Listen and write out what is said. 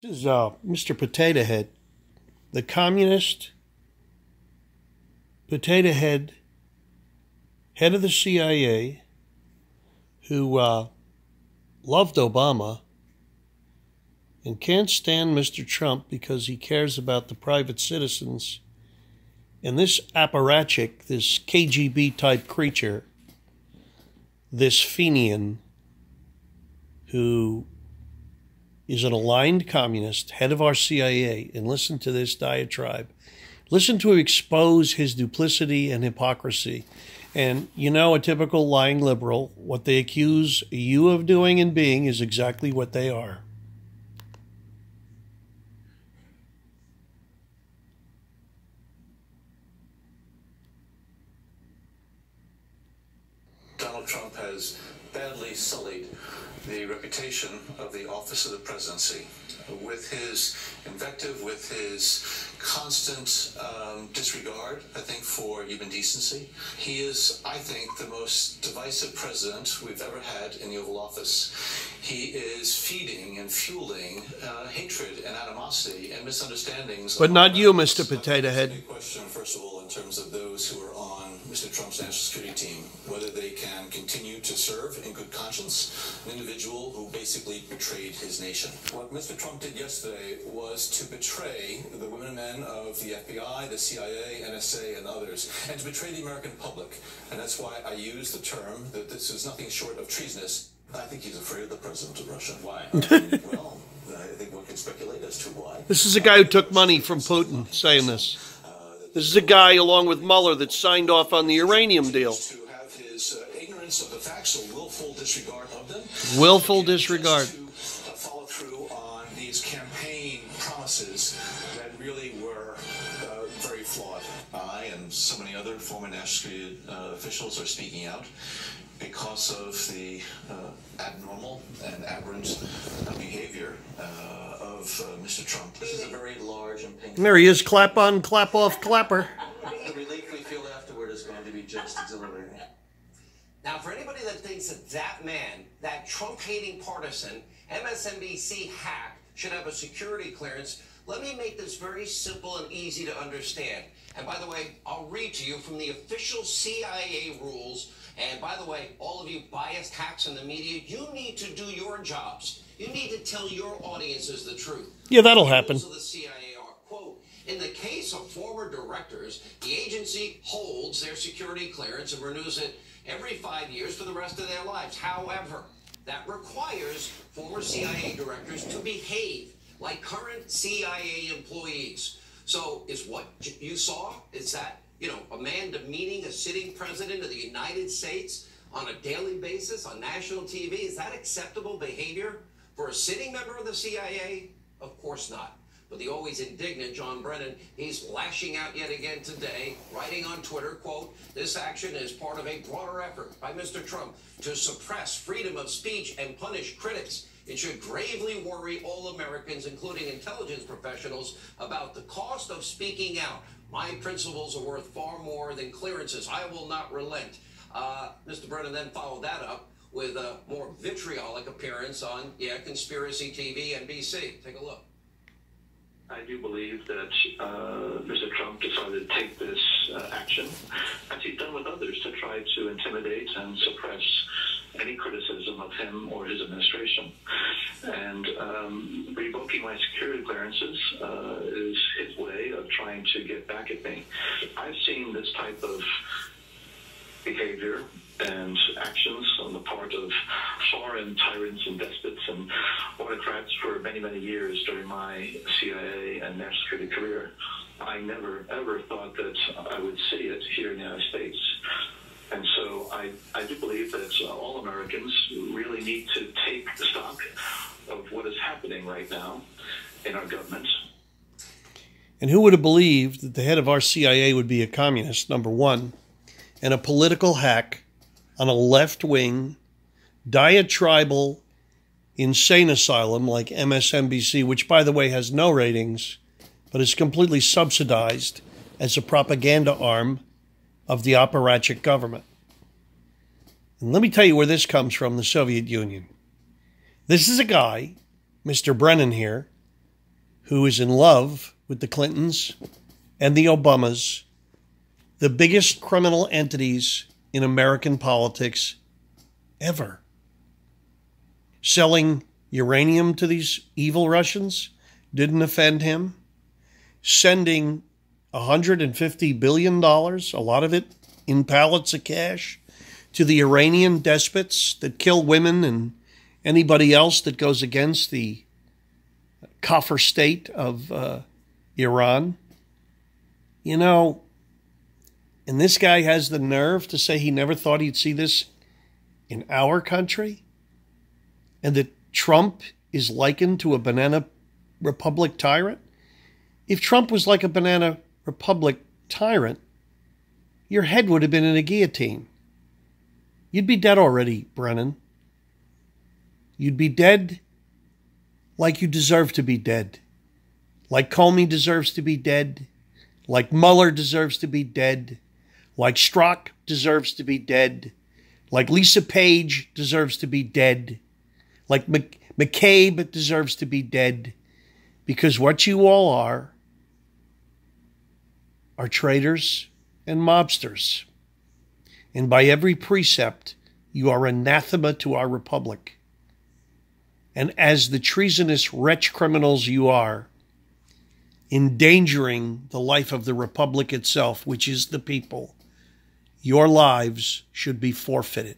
This is Mr. Potato Head, the communist potato head, head of the CIA, who loved Obama and can't stand Mr. Trump because he cares about the private citizens. And this apparatchik, this KGB-type creature, this Fenian, who is an aligned communist, head of our CIA, and listen to this diatribe. Listen to him expose his duplicity and hypocrisy. And, you know, a typical lying liberal, what they accuse you of doing and being is exactly what they are. Donald Trump has badly sullied the reputation of the office of the presidency with his invective, with his constant disregard, I think, for human decency. He is, I think, the most divisive president we've ever had in the Oval Office. He is feeding and fueling hatred and animosity and misunderstandings. But not you, Mr. Potato Head. Question, first of all, in terms of those who are on Mr. Trump's national security team, whether they can continue to serve in good conscience an individual who basically betrayed his nation. What Mr. Trump did yesterday was to betray the women and men of the FBI, the CIA, NSA, and others, and to betray the American public. And that's why I use the term that this is nothing short of treasonous. I think he's afraid of the president of Russia. Why? Well, I think one can speculate as to why. This is a guy who took money from Putin saying this. This is a guy, along with Mueller, that signed off on the uranium deal. To have his ignorance of the facts or willful disregard of them. Willful disregard. To follow through on these campaign promises that really were very flawed. I and so many other former national security officials are speaking out because of the abnormal and aberrant behavior of Mr. Trump. This is a very large and painful... There he is, clap on, clap off, clapper. The relief we feel afterward is going to be just exhilarating. Now, for anybody that thinks that man, that Trump-hating partisan, MSNBC hack, should have a security clearance, let me make this very simple and easy to understand. And by the way, I'll read to you from the official CIA rules. And by the way, all of you biased hacks in the media, you need to do your jobs. You need to tell your audiences the truth. Yeah, that'll happen. The CIA are, quote, in the case of former directors, the agency holds their security clearance and renews it every 5 years for the rest of their lives. However, that requires former CIA directors to behave like current CIA employees. So is what you saw, is that, you know, a man demeaning a sitting president of the United States on a daily basis on national TV? Is that acceptable behavior for a sitting member of the CIA? Of course not. But the always indignant John Brennan, he's lashing out yet again today, writing on Twitter, quote, this action is part of a broader effort by Mr. Trump to suppress freedom of speech and punish critics. It should gravely worry all Americans, including intelligence professionals, about the cost of speaking out. My principles are worth far more than clearances. I will not relent. Mr. Brennan then followed that up with a more vitriolic appearance on, Conspiracy TV, NBC. Take a look. I do believe that Mr. Trump decided to take this action, as he's done with others, to try to intimidate and suppress any criticism of him or his administration. And revoking my security clearances is his way of trying to get back at me. I've seen this type of behavior and actions on the part of foreign tyrants and despots and autocrats for many, many years during my CIA and national security career. I never, ever thought that I would see it here in the United States. And so I do believe that all Americans really need to take stock of what is happening right now in our government. And who would have believed that the head of our CIA would be a communist, number one, and a political hack on a left-wing, diatribal, insane asylum like MSNBC, which, by the way, has no ratings, but is completely subsidized as a propaganda arm of the apparatchik government. And let me tell you where this comes from, the Soviet Union. This is a guy, Mr. Brennan here, who is in love with the Clintons and the Obamas, the biggest criminal entities in American politics ever. Selling uranium to these evil Russians didn't offend him. Sending $150 billion, a lot of it in pallets of cash, to the Iranian despots that kill women and anybody else that goes against the kafir state of Iran. You know, and this guy has the nerve to say he never thought he'd see this in our country, and that Trump is likened to a banana republic tyrant. If Trump was like a banana republic tyrant, your head would have been in a guillotine. You'd be dead already, Brennan. You'd be dead like you deserve to be dead. Like Comey deserves to be dead. Like Mueller deserves to be dead. Like Strzok deserves to be dead. Like Lisa Page deserves to be dead. Like McCabe deserves to be dead. Because what you all are traitors and mobsters. And by every precept, you are anathema to our republic. And as the treasonous wretch criminals you are, endangering the life of the republic itself, which is the people, your lives should be forfeited.